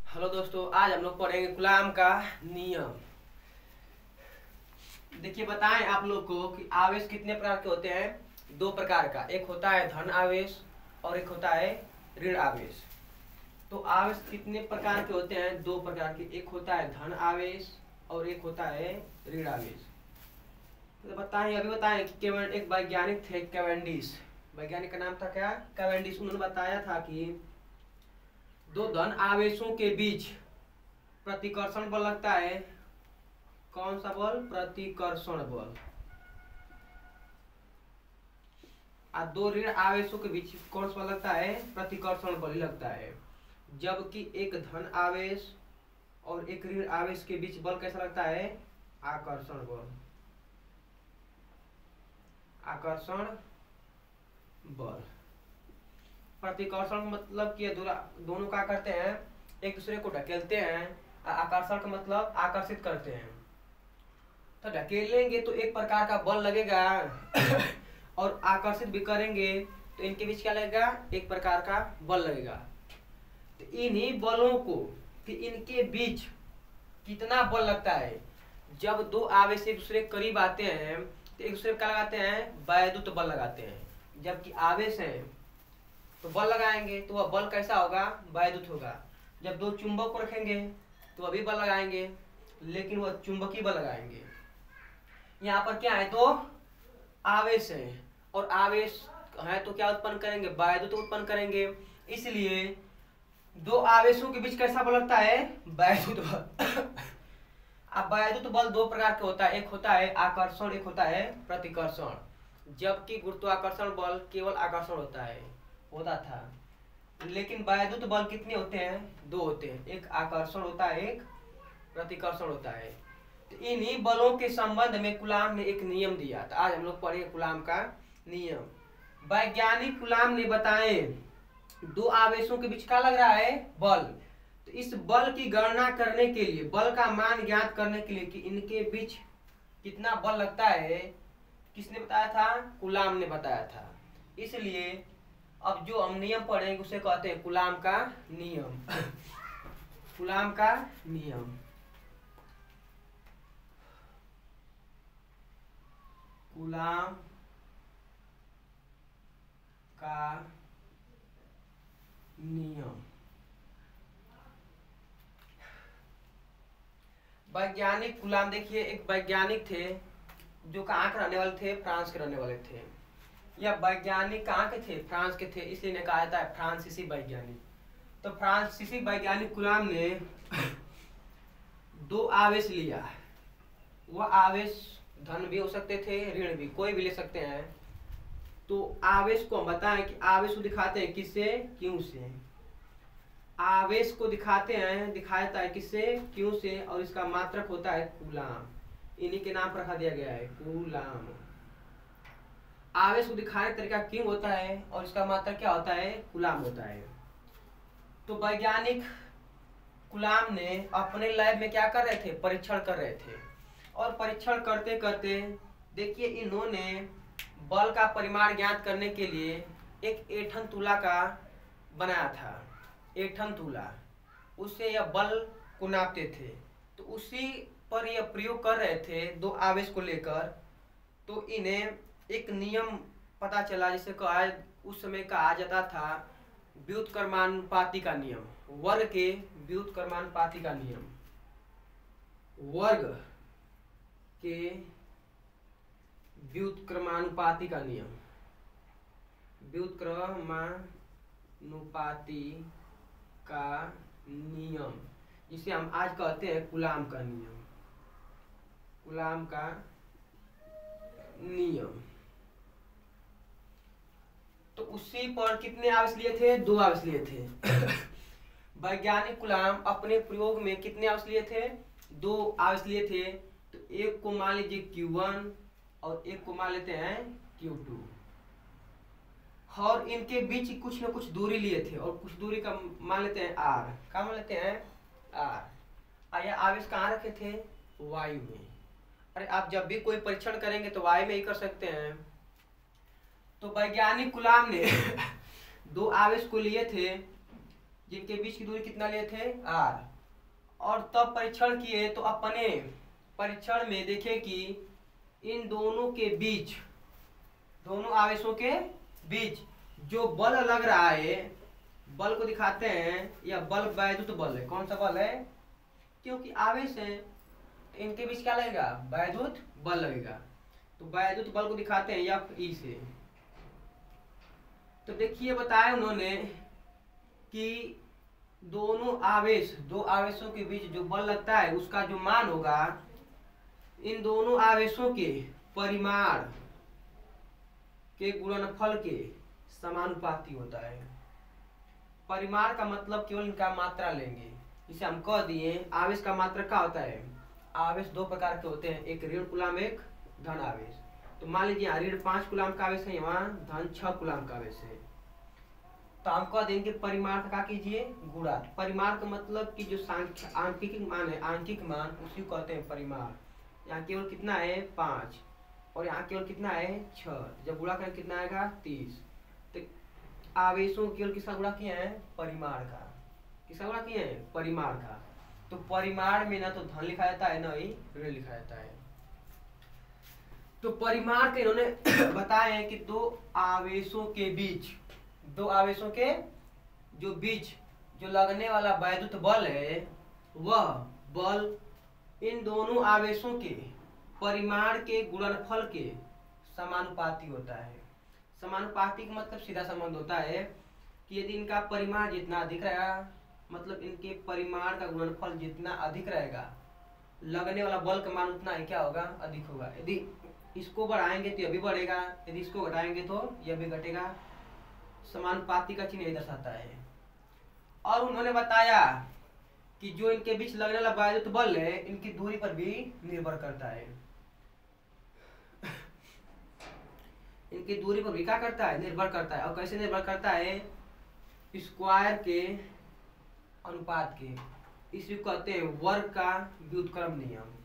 Hello दोस्तों, आज हम लोग पढ़ेंगे कूलाम का नियम। देखिए, बताएं आप लोग को कि आवेश कितने प्रकार के होते हैं। दो प्रकार का, एक होता है धन आवेश और एक होता है ऋण आवेश। तो आवेश कितने प्रकार के होते हैं? दो प्रकार के, एक होता है धन आवेश और एक होता है ऋण आवेश। तो बताएं, अभी बताएं कि एक वैज्ञानिक थे कैवेंडिश। वैज्ञानिक का नाम था क्या? कैवेंडिश। उन्होंने बताया था कि दो धन आवेशों के बीच प्रतिकर्षण बल लगता है। कौन सा बल? प्रतिकर्षण बल। और दो ऋण आवेशों के बीच कौन सा बल लगता है? प्रतिकर्षण बल लगता है। जबकि एक धन आवेश और एक ऋण आवेश के बीच बल कैसा लगता है? आकर्षण बल। आकर्षण बल। प्रतिकर्षण मतलब कि दोनों क्या करते हैं? एक दूसरे को ढकेलते हैं। आकर्षण का मतलब आकर्षित करते हैं। तो ढकेलेंगे तो एक प्रकार का बल लगेगा और आकर्षित भी करेंगे तो इनके बीच क्या लगेगा? एक प्रकार का बल लगेगा। तो इन्हीं बलों को कि इनके बीच कितना बल लगता है, जब दो आवेश एक दूसरे के करीब आते हैं तो एक दूसरे को क्या लगाते हैं? वैद्युत बल लगाते हैं। जबकि आवेश है तो बल लगाएंगे तो वह बल कैसा होगा? वैद्युत होगा। जब दो चुंबक को रखेंगे तो वह भी बल लगाएंगे, लेकिन वह चुंबकीय बल लगाएंगे। यहाँ पर क्या है? दो आवेश है और आवेश है तो क्या उत्पन्न करेंगे? वैद्युत उत्पन्न करेंगे। इसलिए दो आवेशों के बीच कैसा बल लगता है? वैद्युत बल। अब वैद्युत बल दो प्रकार के होता है, एक होता है आकर्षण, एक होता है प्रतिकर्षण। जबकि गुरुत्वाकर्षण बल केवल आकर्षण होता था। लेकिन वैद्युत बल कितने होते हैं? दो होते हैं, एक आकर्षण होता है, एक प्रतिकर्षण होता है। तो इन्हीं बलों के संबंध में कूलाम ने एक नियम दिया था। आज हम लोग पढ़ेंगे कूलाम का नियम। वैज्ञानिक कूलाम ने बताए दो आवेशों के बीच क्या लग रहा है? बल। तो इस बल की गणना करने के लिए, बल का मान ज्ञात करने के लिए कि इनके बीच कितना बल लगता है, किसने बताया था? कूलाम ने बताया था। इसलिए अब जो हम नियम पढ़ेंगे उसे कहते हैं कूलाम का नियम। कूलाम का नियम। कूलाम का नियम। वैज्ञानिक कूलाम, देखिए एक वैज्ञानिक थे जो कहाँ के रहने वाले थे? फ्रांस के रहने वाले थे। यह वैज्ञानिक कहाँ के थे? फ्रांस के थे, इसलिए इन्हें कहा जाता है फ्रांसीसी वैज्ञानिक। तो फ्रांसीसी वैज्ञानिक कूलाम ने दो आवेश लिया। वह आवेश धन भी हो सकते थे, ऋण भी, कोई भी ले सकते हैं। तो आवेश को हम बताएं कि आवेश को दिखाते हैं किससे? क्यू से। आवेश को दिखाया जाता है किससे? क्यू से। और इसका मात्रक होता है कूलाम। इन्हीं के नाम पर रखा दिया गया है कूलाम। आवेश को दिखाने का तरीका क्यू होता है और इसका मात्रक क्या होता है? कूलाम होता है। तो वैज्ञानिक कूलाम ने अपने लैब में क्या कर रहे थे? परीक्षण कर रहे थे। और परीक्षण करते करते देखिए इन्होंने बल का परिमाण ज्ञात करने के लिए एक ऐंठन तुला का बनाया था। ऐंठन तुला, उससे यह बल को नापते थे। तो उसी पर यह प्रयोग कर रहे थे दो आवेश को लेकर। तो इन्हें एक नियम पता चला जिसे उस समय कहा जाता था व्युत्क्रमानुपाती का नियम। वर्ग के व्युत्क्रमानुपाती का नियम। वर्ग के व्युत्क्रमानुपाती का नियम। व्युत्क्रमानुपाती का नियम, जिसे हम आज कहते हैं कूलाम का नियम। कूलाम का नियम। तो उसी पर कितने आवेश लिए थे? दो आवेश लिए थे। वैज्ञानिक कूलाम अपने प्रयोग में कितने आवेश लिए थे? दो आवेश लिए थे। तो एक को मान लीजिए Q1 और एक को मान लेते हैं Q2। और इनके बीच कुछ न कुछ दूरी लिए थे और कुछ दूरी का मान लेते हैं R। क्या मान लेते हैं? R। यह आवेश कहाँ रखे थे? वायु में। अरे आप जब भी कोई परीक्षण करेंगे तो वायु में ही कर सकते हैं। तो वैज्ञानिक कूलाम ने दो आवेश को लिए थे जिनके बीच की दूरी कितना लिए थे r, और तब परीक्षण किए तो अपने परीक्षण में देखे कि इन दोनों के बीच, दोनों आवेशों के बीच जो बल लग रहा है, बल को दिखाते हैं, यह बल वैद्युत बल है। कौन सा बल है? क्योंकि आवेश है तो इनके बीच क्या लगेगा? वैद्युत बल लगेगा। तो वैद्युत बल को दिखाते हैं एफ ई से। तो देखिए बताया उन्होंने कि दोनों आवेश, दो आवेशों के बीच जो बल लगता है उसका जो मान होगा इन दोनों आवेशों के परिमाण के गुणनफल के समानुपाती होता है। परिमाण का मतलब केवल इनका मात्रा लेंगे। इसे हम कह दिए आवेश का मात्रा क्या होता है? आवेश दो प्रकार के होते हैं, एक ऋण कूलाम, एक धन आवेश। तो मान लीजिए यहाँ ऋण 5 कूलाम का आवेश है, यहाँ धन 6 कूलाम का आवेश है। तो हम कह देंगे परिमाण का क्या कीजिए? गुणा। परिमाण का मतलब कि जो आंकिक मान है, आंकिक मान, उसी को कहते हैं परिमाण। यहाँ केवल कितना है? 5, और यहाँ केवल कितना है? 6। जब गुणा करें कितना आएगा? 30। तो आवेशों केवल किसका गुणा किए हैं? परिमाण का। किसका गुणा किए हैं? परिमाण का। तो परिमाण में ना तो धन लिखा जाता है ना ही ऋण लिखा जाता है। तो परिमाण के इन्होंने बताया है कि दो आवेशों के बीच, दो आवेशों के जो बीच जो लगने वाला वैद्युत बल है, वह बल इन दोनों आवेशों के परिमाण के गुणनफल के समानुपाती होता है। समानुपाती का मतलब सीधा संबंध होता है कि यदि इनका परिमाण जितना अधिक रहेगा, मतलब इनके परिमाण का गुणनफल जितना अधिक रहेगा, लगने वाला बल का मान उतना ही क्या होगा? अधिक होगा। यदि इसको बढ़ाएंगे तो यह भी बढ़ेगा, यदि इसको घटाएंगे तो यह भी घटेगा। समानुपाती का चिन्ह यही दर्शाता है। और उन्होंने बताया कि जो इनके बीच लगने वाला वैद्युत बल है, इनकी दूरी पर भी निर्भर करता है। इनकी दूरी पर भी क्या करता है? निर्भर करता है। और कैसे निर्भर करता है? स्क्वायर के अनुपात के। इसी को कहते हैं वर्ग का व्युत्क्रम नियम।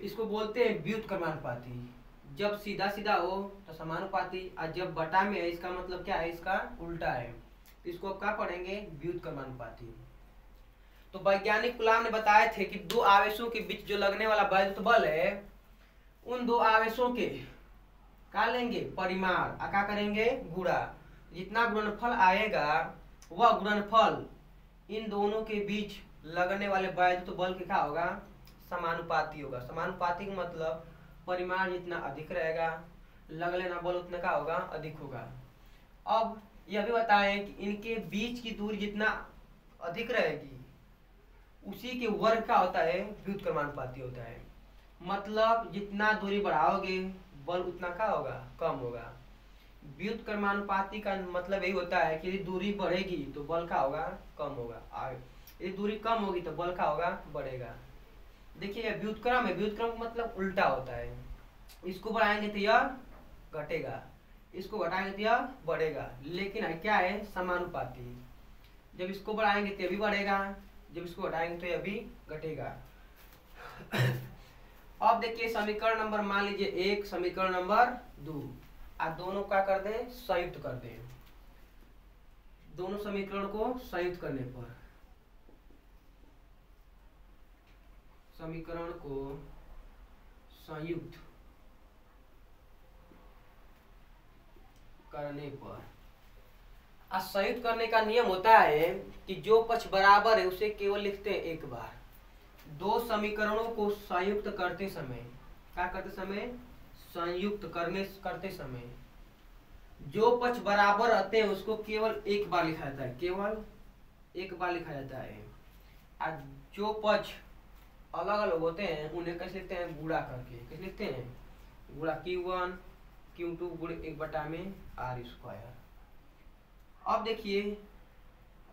इसको बोलते हैं व्युत्क्रमानुपाती। जब सीधा सीधा हो तो समानुपाती, और जब बटा में है इसका मतलब क्या है? इसका उल्टा है। तो इसको क्या पढ़ेंगे? व्युत्क्रमानुपाती। तो वैज्ञानिक कलाम ने बताए थे कि दो आवेशों के बीच जो लगने वाला वैद्युत बल है, उन दो आवेशों के क्या लेंगे? परिमाण, और क्या करेंगे? गुणा। जितना गुणनफल आएगा वह गुणनफल इन दोनों के बीच लगने वाले वैद्युत बल के क्या होगा? समानुपाती होगा। समानुपाती का मतलब परिमाण जितना अधिक रहेगा, लगने वाला बल उतना क्या होगा? अधिक होगा। अब यह भी बताएं कि इनके बीच की दूरी जितना अधिक रहेगी, उसी के वर्ग का होता है व्युत्क्रमानुपाती होता है। मतलब जितना दूरी बढ़ाओगे बल उतना क्या होगा? कम होगा। व्युत्क्रमानुपाती का मतलब यही होता है कि यदि दूरी बढ़ेगी तो बल का होगा? कम होगा। यदि दूरी कम होगी तो बल का होगा? बढ़ेगा। देखिए यह व्युत्क्रम है, व्युत्क्रम का मतलब उल्टा होता है। इसको बढ़ाएंगे तो यह घटेगा, इसको घटाएंगे तो यह बढ़ेगा। लेकिन क्या है? समानुपाती। जब इसको बढ़ाएंगे तो यह भी बढ़ेगा, जब इसको घटाएंगे तो यह भी घटेगा। अब देखिए समीकरण नंबर मान लीजिए 1, समीकरण नंबर 2, आप दोनों का कर दें? संयुक्त कर दें। दोनों समीकरण को संयुक्त करने पर, समीकरण को संयुक्त करने पर, संयुक्त करने का नियम होता है कि जो पक्ष बराबर है उसे केवल लिखते हैं एक बार। दो समीकरणों को संयुक्त करते समय, क्या करते समय? संयुक्त करते समय जो पक्ष बराबर रहते हैं उसको केवल एक बार लिखा जाता है, केवल एक बार लिखा जाता है। और जो पक्ष अलग अलग होते हैं उन्हें कैसे लिखते हैं? गुणा करके। कैसे लिखते हैं? गुणा Q1 Q2 गुणे 1 में r²। अब देखिए,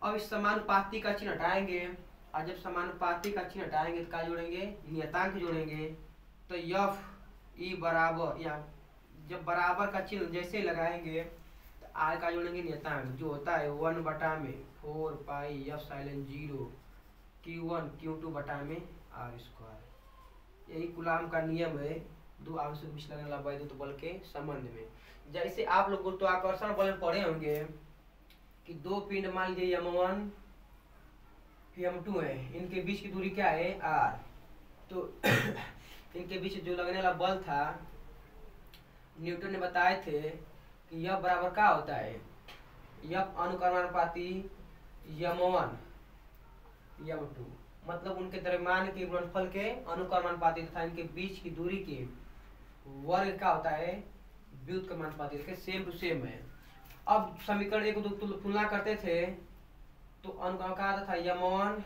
अब इस समानुपाती का चिन्ह हटाएंगे, और जब समानुपाती का चिन्ह हटाएंगे तो क्या जोड़ेंगे? नियतांक जोड़ेंगे। तो एफ ई बराबर, या जब बराबर का चिन्ह जैसे लगाएंगे तो आर का जोड़ेंगे नियतांक, जो होता है 1/4 पाई एप्सिलॉन 0 Q1 Q2 में r²। यही कूलाम का नियम है दो आवेशों के बीच लगने वाला वैद्युत बल के संबंध में। जैसे आप लोग गुरुत्वाकर्षण बल में पढ़े होंगे कि दो पिंड मान लीजिए m1 m2 है, इनके बीच की दूरी क्या है r। तो इनके बीच जो लगने वाला बल था न्यूटन ने बताए थे कि यह बराबर क्या होता है, यह अनुक्रमानुपाती m1 m2, मतलब उनके द्रव्यमान के गुणनफल के अनुक्रमानुपाती तथा इनके बीच की दूरी के वर्ग क्या होता है व्युत्क्रमानुपाती। सेम टू सेम है। अब समीकरण एक दो तुलना करते थे तो अनुक्रम का आता था m1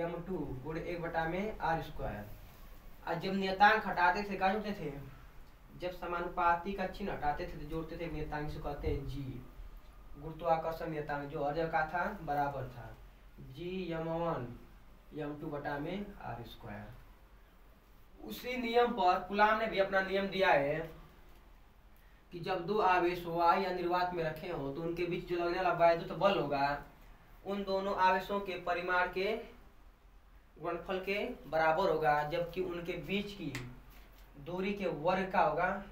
m2 गुणे 1/r²। और जब नियतांक हटाते थे क्या जोड़ते थे, जब समानुपाती का चिन्ह हटाते थे तो जोड़ते थे नियतांक से, कहते हैं g, गुरुत्वाकर्षण नियतांक, जो अर्ज का था बराबर था g m1 m2/r²। उसी नियम पर कूलाम ने भी अपना नियम दिया है कि जब दो आवेश y या निर्वात में रखे हो तो उनके बीच जो लगने वाला वैद्युत बल होगा उन दोनों आवेशों के परिमाण के गुणनफल के बराबर होगा, जबकि उनके बीच की दूरी के वर्ग का होगा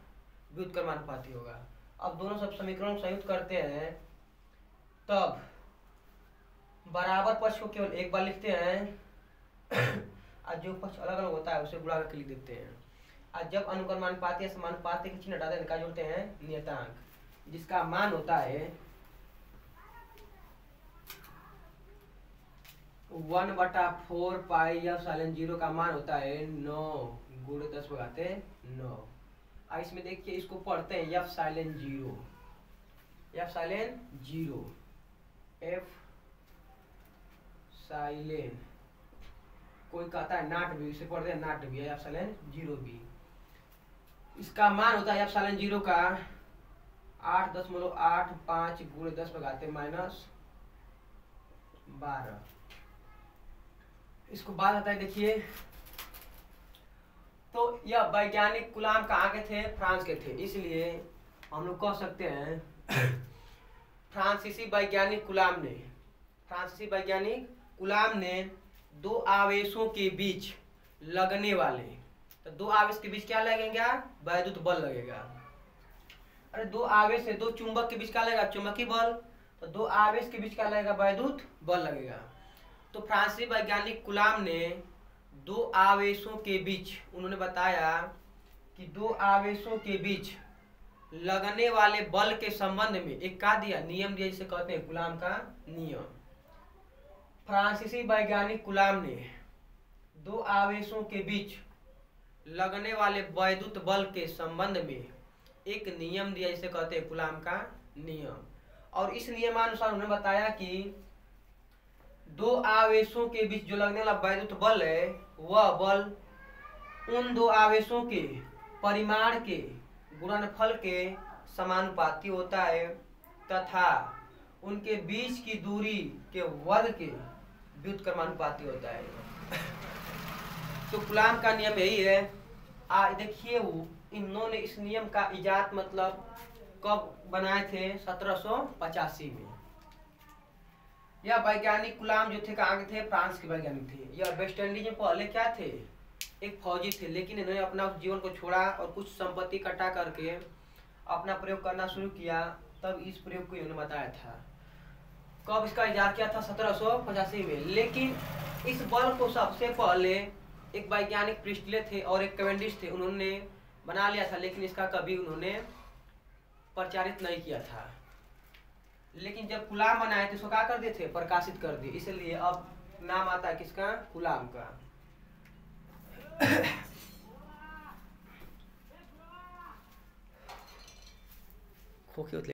व्युत्क्रमानुपाती होगा। अब दोनों सब समीकरणों को संयुक्त करते हैं तब बराबर पक्ष को केवल एक बार लिखते हैं और जो पक्ष अलग अलग होता है उसे गुणा करके लिख देते हैं। और जब अनुक्रमानुपाती या समानुपाती के चिन्ह हटाते हैं क्या जोड़ते हैं नियतांक, जिसका मान होता है 1/4 पाई f(0) का मान होता है 9 गुणे 10⁻9। और इसमें देखिए इसको पढ़ते हैं f(0), कोई कहता है नॉट भी, इसे पढ़ते हैं नॉट भी, f(0) भी। इसका मान होता है f(0) का 8.85 गुणे 10⁻⁻12। इसको बात आता है देखिए। तो यह वैज्ञानिक कूलाम कहाँ के थे, फ्रांस के थे, इसलिए हम लोग कह सकते हैं फ्रांसीसी वैज्ञानिक कूलाम ने दो आवेशों के बीच लगने वाले, तो दो आवेश के बीच क्या लगेगा वैद्युत बल लगेगा। अरे दो आवेश है, दो चुंबक के बीच क्या लगेगा चुंबकीय बल, तो दो आवेश के बीच क्या लगेगा वैद्युत बल लगेगा। तो फ्रांसीसी वैज्ञानिक कूलाम ने दो आवेशों के बीच, उन्होंने बताया कि दो आवेशों के बीच लगने वाले बल के संबंध में एक का दिया नियम दिया, जिसे कहते हैं कूलाम का नियम। फ्रांसीसी वैज्ञानिक कूलाम ने दो आवेशों के बीच लगने वाले वैद्युत बल के संबंध में एक नियम दिया, जिसे कहते हैं कूलाम का नियम। और इस नियमानुसार उन्होंने बताया कि दो आवेशों के बीच जो लगने वाला वैद्युत बल है वह बल उन दो आवेशों के परिमाण के गुणनफल के समानुपाती होता है तथा उनके बीच की दूरी के वर्ग के व्युत्क्रमानुपाती होता है। तो कूलाम का नियम यही है। देखिए इन्होंने इस नियम का इजाद मतलब कब बनाए थे 1785 में। यह वैज्ञानिक कूलाम जो थे कहाँ के थे, फ्रांस के वैज्ञानिक थे। यह वेस्ट इंडीज में पहले क्या थे, एक फौजी थे, लेकिन इन्होंने अपना जीवन को छोड़ा और कुछ संपत्ति इकट्ठा करके अपना प्रयोग करना शुरू किया, तब इस प्रयोग को इन्होंने बताया था। कब इसका इजाद किया था 1785 में। लेकिन इस बल को सबसे पहले एक वैज्ञानिक प्रिस्टले थे और एक कैवेंडिश थे, उन्होंने बना लिया था, लेकिन इसका कभी उन्होंने प्रचारित नहीं किया था। लेकिन जब कूलाम बनाए थे इसको क्या कर दिए थे, प्रकाशित कर दिए, इसलिए अब नाम आता है किसका, कूलाम का।